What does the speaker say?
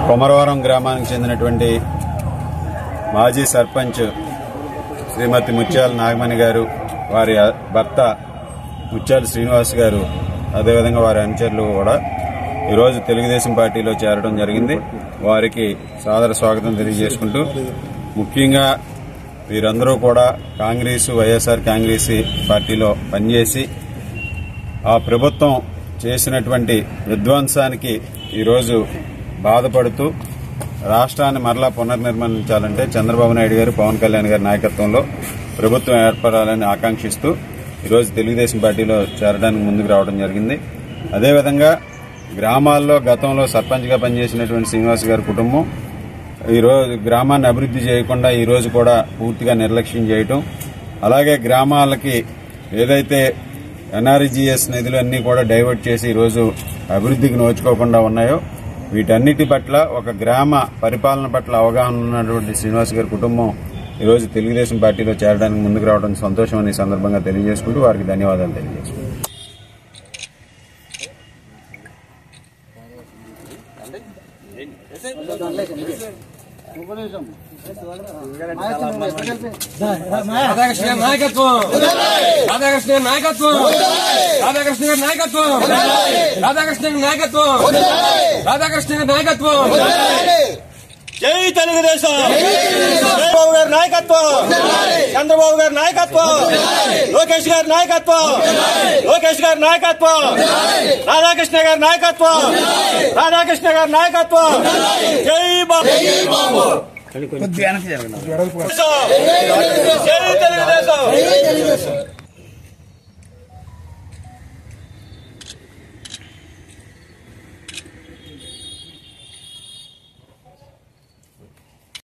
కొమరవరం గ్రామానికి చెందినటువంటి మాజీ సర్పంచ్ శ్రీమతి ముత్యాల నాగమణి గారు, వారి భర్త ముత్యాల శ్రీనివాస్ గారు, అదేవిధంగా వారి అనుచరులు కూడా ఈరోజు తెలుగుదేశం పార్టీలో చేరడం జరిగింది. వారికి సాదర స్వాగతం తెలియజేసుకుంటూ, ముఖ్యంగా వీరందరూ కూడా వైఎస్ఆర్ కాంగ్రెస్ పార్టీలో పనిచేసి ఆ ప్రభుత్వం చేసినటువంటి విధ్వంసానికి ఈరోజు బాధపడుతూ రాష్ట్రాన్ని మరలా పునర్నిర్మించాలంటే చంద్రబాబు నాయుడు గారు, పవన్ కళ్యాణ్ గారి నాయకత్వంలో ప్రభుత్వం ఏర్పడాలని ఆకాంక్షిస్తూ ఈరోజు తెలుగుదేశం పార్టీలో చేరడానికి ముందుకు రావడం జరిగింది. అదేవిధంగా గ్రామాల్లో గతంలో సర్పంచ్గా పనిచేసినటువంటి శ్రీనివాస్ గారి కుటుంబం ఈరోజు గ్రామాన్ని అభివృద్ధి చేయకుండా ఈరోజు కూడా పూర్తిగా నిర్లక్ష్యం చేయటం, అలాగే గ్రామాలకి ఏదైతే ఎన్ఆర్జీఎస్ నిధులు అన్నీ కూడా డైవర్ట్ చేసి ఈరోజు అభివృద్ధికి నోచుకోకుండా ఉన్నాయో వీటన్నిటి పట్ల ఒక గ్రామ పరిపాలన పట్ల అవగాహన ఉన్నటువంటి శ్రీనివాస్ గారి కుటుంబం ఈరోజు తెలుగుదేశం పార్టీలో చేరడానికి ముందుకు రావడం సంతోషం అని సందర్భంగా తెలియజేసుకుంటూ వారికి ధన్యవాదాలు తెలియజేసుకుంటాం. రాధాకృష్ణ నాయకత్వం, రాధాకృష్ణ నాయకత్వం, రాధాకృష్ణ నాయకత్వం, రాధాకృష్ణ నాయకత్వం, రాధాకృష్ణ నాయకత్వం. జై తెలుగుదేశం. చంద్రబాబు గారి నాయకత్వం, చంద్రబాబు గారి నాయకత్వం, లోకేష్ గారి నాయకత్వం, లోకేష్ గారి నాయకత్వం, రాధాకృష్ణ గారి నాయకత్వం, రాధాకృష్ణ గారి నాయకత్వం. జై బాబు. జై తెలుగుదేశం.